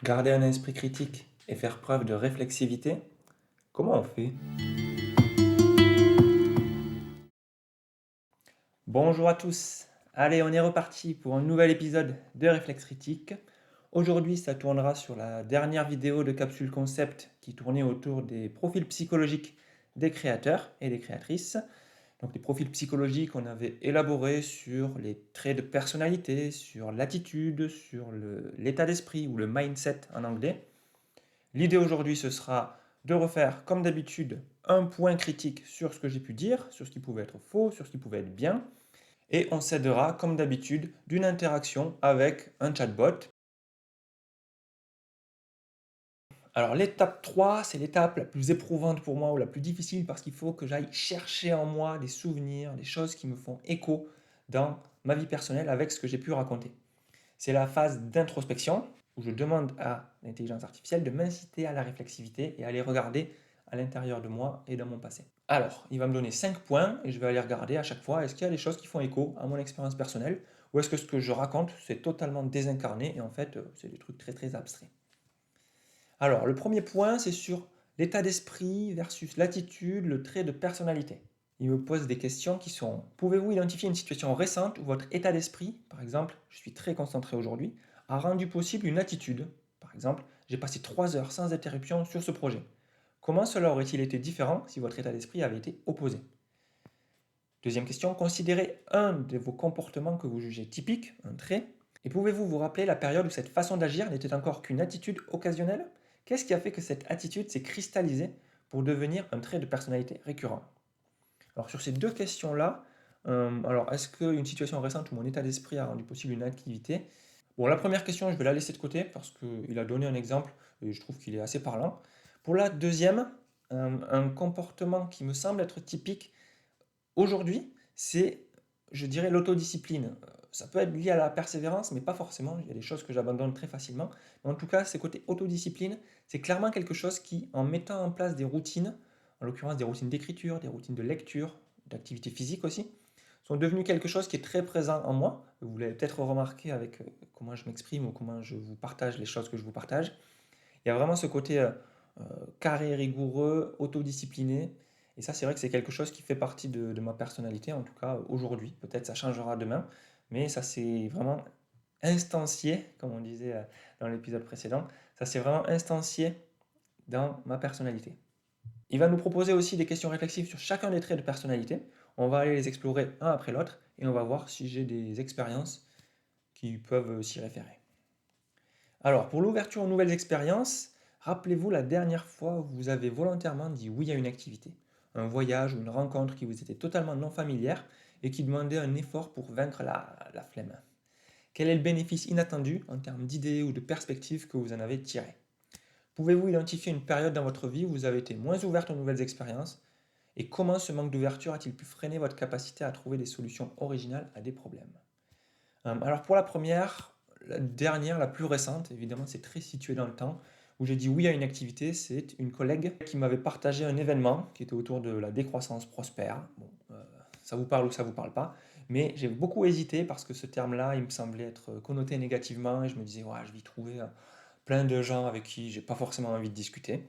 Garder un esprit critique et faire preuve de réflexivité, comment on fait? Bonjour à tous. Allez, on est reparti pour un nouvel épisode de Réflexe Critique. Aujourd'hui, ça tournera sur la dernière vidéo de Capsule Concept qui tournait autour des profils psychologiques des créateurs et des créatrices. Donc les profils psychologiques, on avait élaboré sur les traits de personnalité, sur l'attitude, sur l'état d'esprit ou le mindset en anglais. L'idée aujourd'hui, ce sera de refaire, comme d'habitude, un point critique sur ce que j'ai pu dire, sur ce qui pouvait être faux, sur ce qui pouvait être bien, et on s'aidera, comme d'habitude, d'une interaction avec un chatbot. Alors l'étape 3, c'est l'étape la plus éprouvante pour moi ou la plus difficile parce qu'il faut que j'aille chercher en moi des souvenirs, des choses qui me font écho dans ma vie personnelle avec ce que j'ai pu raconter. C'est la phase d'introspection où je demande à l'intelligence artificielle de m'inciter à la réflexivité et à aller regarder à l'intérieur de moi et dans mon passé. Alors, il va me donner 5 points et je vais aller regarder à chaque fois est-ce qu'il y a des choses qui font écho à mon expérience personnelle ou est-ce que ce que je raconte c'est totalement désincarné et en fait c'est des trucs très très abstraits. Alors, le premier point c'est sur l'état d'esprit versus l'attitude, le trait de personnalité. Il me pose des questions qui sont: pouvez-vous identifier une situation récente où votre état d'esprit, par exemple, je suis très concentré aujourd'hui, a rendu possible une attitude? Par exemple, j'ai passé 3 heures sans interruption sur ce projet. Comment cela aurait-il été différent si votre état d'esprit avait été opposé? Deuxième question, considérez un de vos comportements que vous jugez typique, un trait, et pouvez-vous vous rappeler la période où cette façon d'agir n'était encore qu'une attitude occasionnelle? Qu'est-ce qui a fait que cette attitude s'est cristallisée pour devenir un trait de personnalité récurrent? Alors sur ces deux questions-là, alors est-ce qu'une situation récente où mon état d'esprit a rendu possible une activité? Bon, la première question, je vais la laisser de côté parce qu'il a donné un exemple et je trouve qu'il est assez parlant. Pour la deuxième, un comportement qui me semble être typique aujourd'hui, c'est, je dirais, l'autodiscipline. Ça peut être lié à la persévérance, mais pas forcément. Il y a des choses que j'abandonne très facilement. Mais en tout cas, ces côtés autodiscipline, c'est clairement quelque chose qui, en mettant en place des routines, en l'occurrence des routines d'écriture, des routines de lecture, d'activité physique aussi, sont devenus quelque chose qui est très présent en moi. Vous l'avez peut-être remarqué avec comment je m'exprime ou comment je vous partage les choses que je vous partage. Il y a vraiment ce côté carré, rigoureux, autodiscipliné. Et ça, c'est vrai que c'est quelque chose qui fait partie de ma personnalité, en tout cas aujourd'hui. Peut-être ça changera demain, mais ça c'est vraiment instancié, comme on disait dans l'épisode précédent. Ça c'est vraiment instancié dans ma personnalité. Il va nous proposer aussi des questions réflexives sur chacun des traits de personnalité. On va aller les explorer un après l'autre et on va voir si j'ai des expériences qui peuvent s'y référer. Alors, pour l'ouverture aux nouvelles expériences, rappelez-vous la dernière fois où vous avez volontairement dit oui à une activité, un voyage ou une rencontre qui vous était totalement non familière et qui demandait un effort pour vaincre la flemme. Quel est le bénéfice inattendu en termes d'idées ou de perspectives que vous en avez tiré? Pouvez-vous identifier une période dans votre vie où vous avez été moins ouverte aux nouvelles expériences et comment ce manque d'ouverture a-t-il pu freiner votre capacité à trouver des solutions originales à des problèmes? Alors pour la première, la dernière, la plus récente, évidemment c'est très situé dans le temps, où j'ai dit oui à une activité, c'est une collègue qui m'avait partagé un événement qui était autour de la décroissance prospère. Bon, ça vous parle ou ça vous parle pas, mais j'ai beaucoup hésité parce que ce terme-là, il me semblait être connoté négativement et je me disais, ouais, je vais y trouver plein de gens avec qui j'ai pas forcément envie de discuter.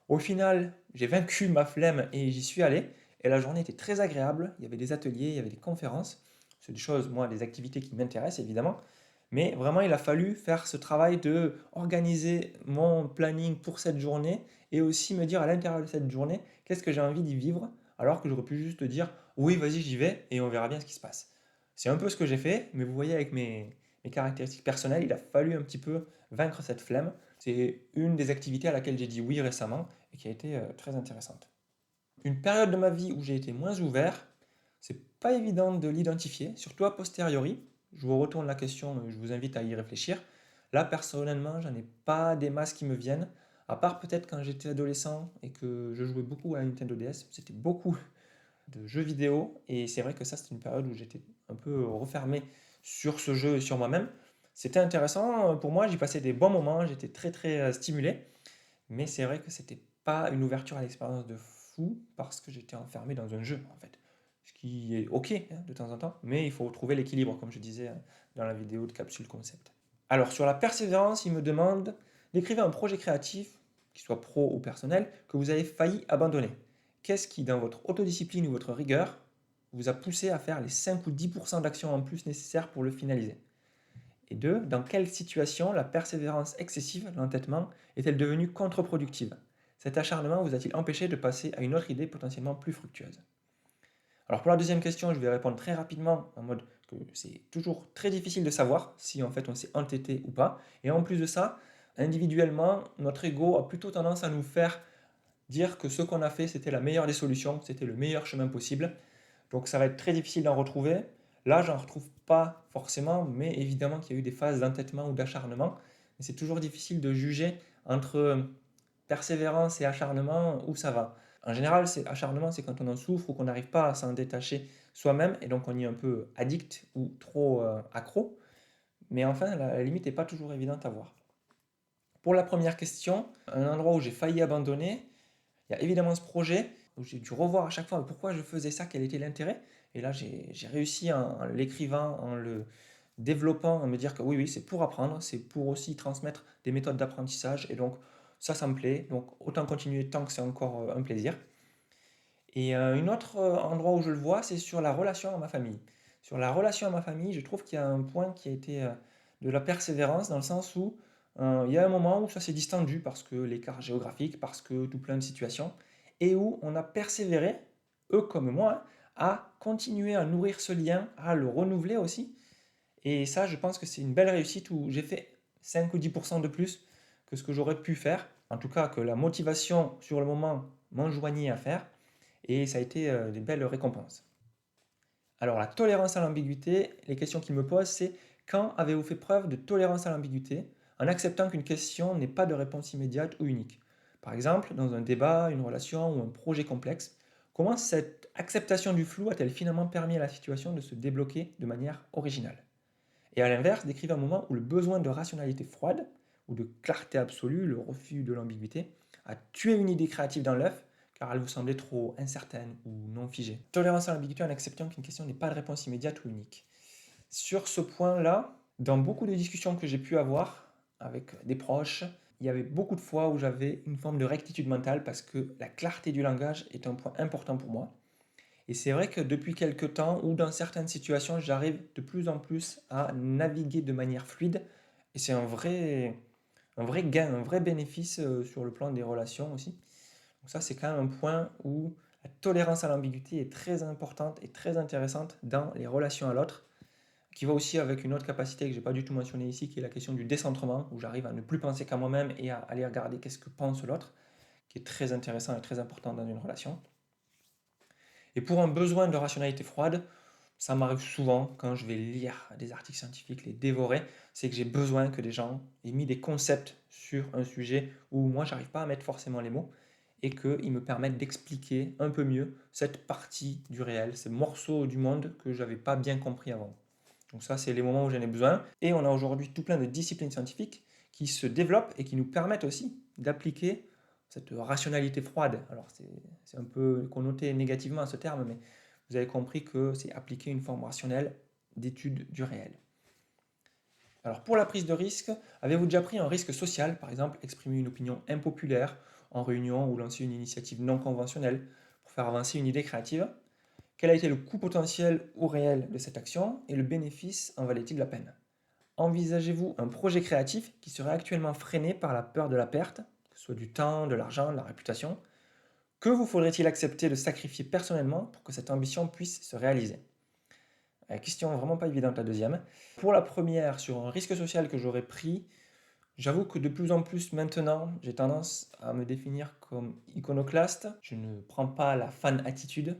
Au final, j'ai vaincu ma flemme et j'y suis allé. Et la journée était très agréable. Il y avait des ateliers, il y avait des conférences. C'est des choses, moi, des activités qui m'intéressent évidemment. Mais vraiment, il a fallu faire ce travail de organiser mon planning pour cette journée et aussi me dire à l'intérieur de cette journée qu'est-ce que j'ai envie d'y vivre, alors que j'aurais pu juste dire oui, vas-y, j'y vais et on verra bien ce qui se passe. C'est un peu ce que j'ai fait, mais vous voyez, avec mes caractéristiques personnelles, il a fallu un petit peu vaincre cette flemme. C'est une des activités à laquelle j'ai dit oui récemment et qui a été très intéressante. Une période de ma vie où j'ai été moins ouvert, c'est pas évident de l'identifier, surtout a posteriori. Je vous retourne la question, je vous invite à y réfléchir. Là, personnellement, j'en ai pas des masses qui me viennent, à part peut-être quand j'étais adolescent et que je jouais beaucoup à la Nintendo DS. C'était beaucoup de jeux vidéo et c'est vrai que ça, c'était une période où j'étais un peu refermé sur ce jeu et sur moi-même. C'était intéressant pour moi, j'y passais des bons moments, j'étais très très stimulé. Mais c'est vrai que c'était pas une ouverture à l'expérience de fou parce que j'étais enfermé dans un jeu en fait. Ce qui est ok hein, de temps en temps, mais il faut trouver l'équilibre comme je disais dans la vidéo de Capsule Concept. Alors sur la persévérance, il me demande Décrivez un projet créatif, qu'il soit pro ou personnel, que vous avez failli abandonner. Qu'est-ce qui, dans votre autodiscipline ou votre rigueur, vous a poussé à faire les 5 ou 10% d'actions en plus nécessaires pour le finaliser? Et deux, dans quelle situation la persévérance excessive, l'entêtement, est-elle devenue contre-productive? Cet acharnement vous a-t-il empêché de passer à une autre idée potentiellement plus fructueuse? Alors pour la deuxième question, je vais répondre très rapidement en mode que c'est toujours très difficile de savoir si en fait on s'est entêté ou pas. Et en plus de ça, individuellement, notre ego a plutôt tendance à nous faire dire que ce qu'on a fait, c'était la meilleure des solutions, c'était le meilleur chemin possible. Donc ça va être très difficile d'en retrouver. Là, j'en retrouve pas forcément, mais évidemment qu'il y a eu des phases d'entêtement ou d'acharnement. Mais c'est toujours difficile de juger entre persévérance et acharnement où ça va. En général, c'est acharnement, c'est quand on en souffre ou qu'on n'arrive pas à s'en détacher soi-même et donc on y est un peu addict ou trop accro. Mais enfin, la limite n'est pas toujours évidente à voir. Pour la première question, un endroit où j'ai failli abandonner, il y a évidemment ce projet où j'ai dû revoir à chaque fois pourquoi je faisais ça, quel était l'intérêt. Et là, j'ai réussi en l'écrivant, en le développant, à me dire que oui, oui, c'est pour apprendre, c'est pour aussi transmettre des méthodes d'apprentissage. Et donc, ça me plaît. Donc, autant continuer tant que c'est encore un plaisir. Et un autre endroit où je le vois, c'est sur la relation à ma famille. Sur la relation à ma famille, je trouve qu'il y a un point qui a été de la persévérance, dans le sens où il y a un moment où ça s'est distendu parce que l'écart géographique, parce que tout plein de situations, et où on a persévéré, eux comme moi, hein, à continuer à nourrir ce lien, à le renouveler aussi. Et ça, je pense que c'est une belle réussite où j'ai fait 5 ou 10% de plus que ce que j'aurais pu faire. En tout cas, que la motivation sur le moment m'enjoignait à faire. Et ça a été des belles récompenses. Alors la tolérance à l'ambiguïté, les questions qu'il me pose, c'est quand avez-vous fait preuve de tolérance à l'ambiguïté en acceptant qu'une question n'ait pas de réponse immédiate ou unique? Par exemple, dans un débat, une relation ou un projet complexe, comment cette acceptation du flou a-t-elle finalement permis à la situation de se débloquer de manière originale? Et à l'inverse, décrivez un moment où le besoin de rationalité froide ou de clarté absolue, le refus de l'ambiguïté, a tué une idée créative dans l'œuf car elle vous semblait trop incertaine ou non figée. Tolérance à l'ambiguïté en acceptant qu'une question n'ait pas de réponse immédiate ou unique. Sur ce point-là, dans beaucoup de discussions que j'ai pu avoir avec des proches, il y avait beaucoup de fois où j'avais une forme de rectitude mentale parce que la clarté du langage est un point important pour moi. Et c'est vrai que depuis quelque temps, ou dans certaines situations, j'arrive de plus en plus à naviguer de manière fluide. Et c'est un vrai gain, un vrai bénéfice sur le plan des relations aussi. Donc ça, c'est quand même un point où la tolérance à l'ambiguïté est très importante et très intéressante dans les relations à l'autre, qui va aussi avec une autre capacité que je n'ai pas du tout mentionnée ici, qui est la question du décentrement, où j'arrive à ne plus penser qu'à moi-même et à aller regarder qu'est-ce que pense l'autre, qui est très intéressant et très important dans une relation. Et pour un besoin de rationalité froide, ça m'arrive souvent quand je vais lire des articles scientifiques, les dévorer, c'est que j'ai besoin que des gens aient mis des concepts sur un sujet où moi j'arrive pas à mettre forcément les mots et qu'ils me permettent d'expliquer un peu mieux cette partie du réel, ces morceaux du monde que j'avais pas bien compris avant. Donc ça, c'est les moments où j'en ai besoin. Et on a aujourd'hui tout plein de disciplines scientifiques qui se développent et qui nous permettent aussi d'appliquer cette rationalité froide. Alors c'est un peu connoté négativement à ce terme, mais vous avez compris que c'est appliquer une forme rationnelle d'étude du réel. Alors pour la prise de risque, avez-vous déjà pris un risque social, par exemple exprimer une opinion impopulaire en réunion ou lancer une initiative non conventionnelle pour faire avancer une idée créative? Quel a été le coût potentiel ou réel de cette action et le bénéfice en valait-il la peine? Envisagez-vous un projet créatif qui serait actuellement freiné par la peur de la perte, que ce soit du temps, de l'argent, de la réputation? Que vous faudrait-il accepter de sacrifier personnellement pour que cette ambition puisse se réaliser? Question vraiment pas évidente la deuxième. Pour la première, sur un risque social que j'aurais pris, j'avoue que de plus en plus maintenant, j'ai tendance à me définir comme iconoclaste. Je ne prends pas la fan attitude,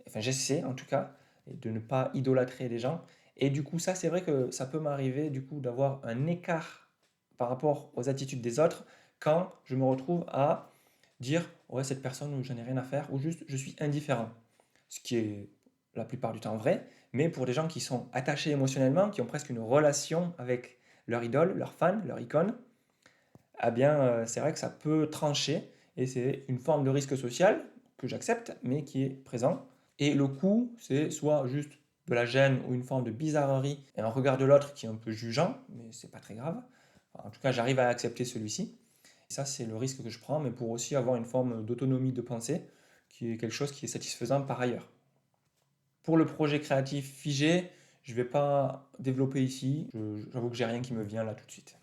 enfin j'essaie en tout cas, de ne pas idolâtrer les gens. Et du coup, ça, c'est vrai que ça peut m'arriver du coup d'avoir un écart par rapport aux attitudes des autres quand je me retrouve à dire ouais, cette personne, je n'ai rien à faire, ou juste je suis indifférent. Ce qui est la plupart du temps vrai, mais pour des gens qui sont attachés émotionnellement, qui ont presque une relation avec leur idole, leur fan, leur icône, eh bien, c'est vrai que ça peut trancher, et c'est une forme de risque social que j'accepte, mais qui est présent. Et le coût, c'est soit juste de la gêne ou une forme de bizarrerie et un regard de l'autre qui est un peu jugeant, mais c'est pas très grave. Enfin, en tout cas, j'arrive à accepter celui-ci. Et ça, c'est le risque que je prends, mais pour aussi avoir une forme d'autonomie de pensée, qui est quelque chose qui est satisfaisant par ailleurs. Pour le projet créatif figé, je ne vais pas développer ici. J'avoue que j'ai rien qui me vient là tout de suite.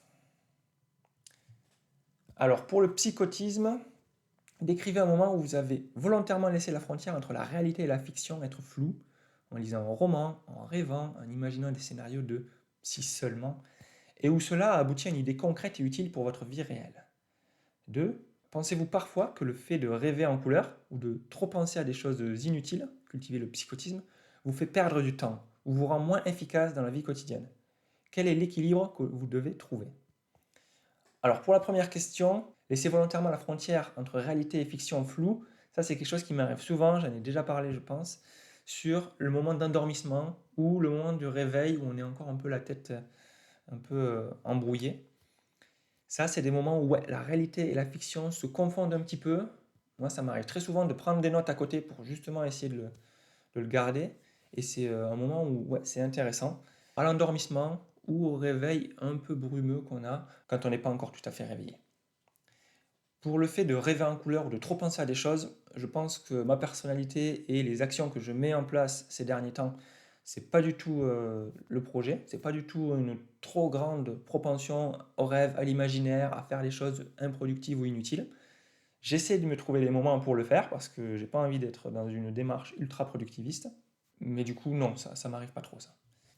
Alors, pour le psychotisme, décrivez un moment où vous avez volontairement laissé la frontière entre la réalité et la fiction être floue, en lisant un roman, en rêvant, en imaginant des scénarios de si seulement, et où cela a abouti à une idée concrète et utile pour votre vie réelle. 2. Pensez-vous parfois que le fait de rêver en couleur ou de trop penser à des choses inutiles, cultiver le psychotisme, vous fait perdre du temps ou vous rend moins efficace dans la vie quotidienne? Quel est l'équilibre que vous devez trouver? Alors pour la première question, laisser volontairement la frontière entre réalité et fiction floue, ça c'est quelque chose qui m'arrive souvent, j'en ai déjà parlé je pense, sur le moment d'endormissement ou le moment du réveil où on est encore un peu la tête un peu embrouillée. Ça, c'est des moments où ouais, la réalité et la fiction se confondent un petit peu. Moi, ça m'arrive très souvent de prendre des notes à côté pour justement essayer de le garder. Et c'est un moment où ouais, c'est intéressant. À l'endormissement ou au réveil un peu brumeux qu'on a quand on n'est pas encore tout à fait réveillé. Pour le fait de rêver en couleur ou de trop penser à des choses, je pense que ma personnalité et les actions que je mets en place ces derniers temps, c'est pas du tout le projet, c'est pas du tout une trop grande propension au rêve, à l'imaginaire, à faire les choses improductives ou inutiles. J'essaie de me trouver les moments pour le faire parce que j'ai pas envie d'être dans une démarche ultra productiviste. Mais du coup, non, ça m'arrive pas trop ça.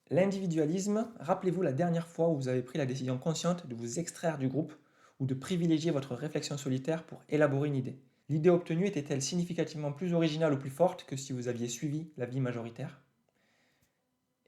L'individualisme, rappelez-vous la dernière fois où vous avez pris la décision consciente de vous extraire du groupe ou de privilégier votre réflexion solitaire pour élaborer une idée. L'idée obtenue était-elle significativement plus originale ou plus forte que si vous aviez suivi l'avis majoritaire?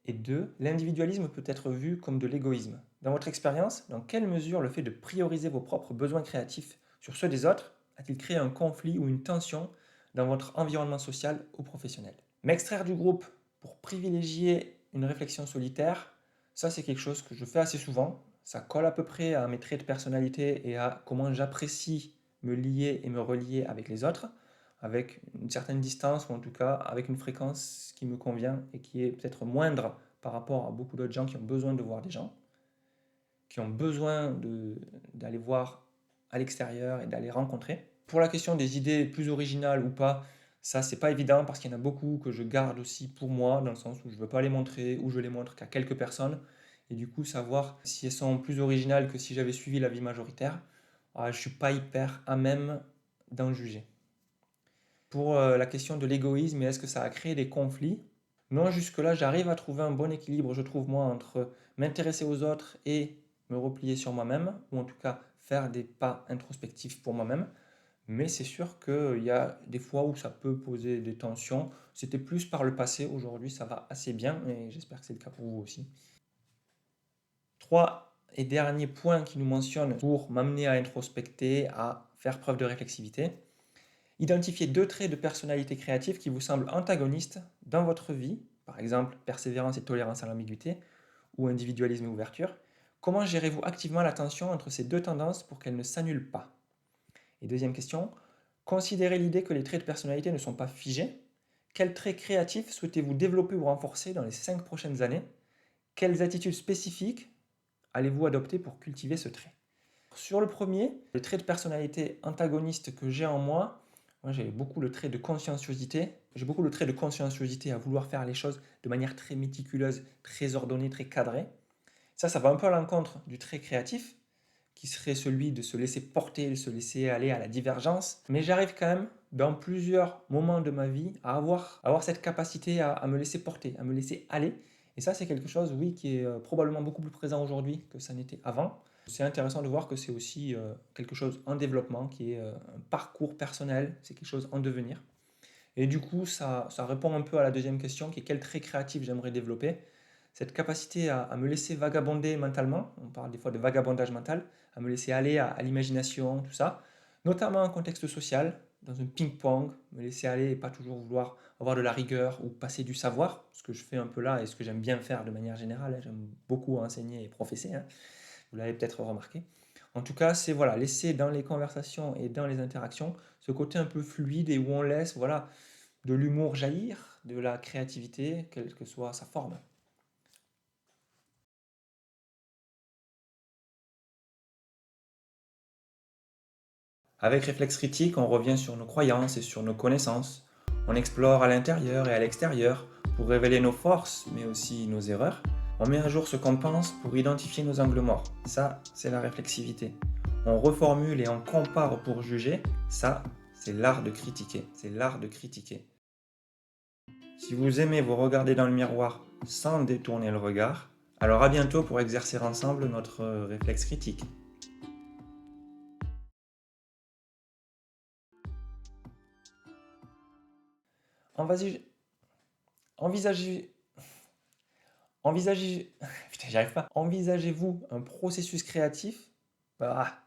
Et 2. L'individualisme peut être vu comme de l'égoïsme. Dans votre expérience, dans quelle mesure le fait de prioriser vos propres besoins créatifs sur ceux des autres a-t-il créé un conflit ou une tension dans votre environnement social ou professionnel? M'extraire du groupe pour privilégier une réflexion solitaire, ça c'est quelque chose que je fais assez souvent. Ça colle à peu près à mes traits de personnalité et à comment j'apprécie me lier et me relier avec les autres, avec une certaine distance ou en tout cas avec une fréquence qui me convient et qui est peut-être moindre par rapport à beaucoup d'autres gens qui ont besoin de voir des gens, qui ont besoin d'aller voir à l'extérieur et d'aller rencontrer. Pour la question des idées plus originales ou pas, ça c'est pas évident parce qu'il y en a beaucoup que je garde aussi pour moi, dans le sens où je veux pas les montrer ou je les montre qu'à quelques personnes. Et du coup, savoir si elles sont plus originales que si j'avais suivi l'avis majoritaire, je suis pas hyper à même d'en juger. Pour la question de l'égoïsme et est-ce que ça a créé des conflits? Non, jusque-là, j'arrive à trouver un bon équilibre, je trouve, moi, entre m'intéresser aux autres et me replier sur moi-même, ou en tout cas faire des pas introspectifs pour moi-même. Mais c'est sûr qu'il y a des fois où ça peut poser des tensions. C'était plus par le passé, aujourd'hui ça va assez bien, et j'espère que c'est le cas pour vous aussi. Trois et dernier point qui nous mentionne pour m'amener à introspecter, à faire preuve de réflexivité. Identifiez deux traits de personnalité créative qui vous semblent antagonistes dans votre vie, par exemple persévérance et tolérance à l'ambiguïté, ou individualisme et ouverture. Comment gérez-vous activement la tension entre ces deux tendances pour qu'elles ne s'annulent pas? Et deuxième question, considérez l'idée que les traits de personnalité ne sont pas figés. Quels traits créatifs souhaitez-vous développer ou renforcer dans les 5 prochaines années? Quelles attitudes spécifiques allez-vous adopter pour cultiver ce trait? Sur le premier, le trait de personnalité antagoniste que j'ai en moi j'ai beaucoup le trait de conscienciosité. J'ai beaucoup le trait de conscienciosité à vouloir faire les choses de manière très méticuleuse, très ordonnée, très cadrée. Ça va un peu à l'encontre du trait créatif, qui serait celui de se laisser porter, de se laisser aller à la divergence. Mais j'arrive quand même, dans plusieurs moments de ma vie, à avoir cette capacité à me laisser porter, à me laisser aller. Et ça, c'est quelque chose, oui, qui est probablement beaucoup plus présent aujourd'hui que ça n'était avant. C'est intéressant de voir que c'est aussi quelque chose en développement, qui est un parcours personnel, c'est quelque chose en devenir. Et du coup, ça répond un peu à la deuxième question, qui est quel trait créatif j'aimerais développer. Cette capacité à me laisser vagabonder mentalement, on parle des fois de vagabondage mental, à me laisser aller à l'imagination, tout ça, notamment en contexte social, dans un ping-pong, me laisser aller et pas toujours vouloir avoir de la rigueur ou passer du savoir, ce que je fais un peu là et ce que j'aime bien faire de manière générale, hein. J'aime beaucoup enseigner et professer, hein. Vous l'avez peut-être remarqué. En tout cas, c'est voilà, laisser dans les conversations et dans les interactions ce côté un peu fluide et où on laisse voilà, de l'humour jaillir, de la créativité, quelle que soit sa forme. Avec réflexe critique, on revient sur nos croyances et sur nos connaissances. On explore à l'intérieur et à l'extérieur pour révéler nos forces, mais aussi nos erreurs. On met à jour ce qu'on pense pour identifier nos angles morts. Ça, c'est la réflexivité. On reformule et on compare pour juger. Ça, c'est l'art de critiquer. C'est l'art de critiquer. Si vous aimez vous regarder dans le miroir sans détourner le regard, alors à bientôt pour exercer ensemble notre réflexe critique. Envisagez, envisagez, envisagez, putain, j'y arrive pas. Envisagez-vous un processus créatif? Ah,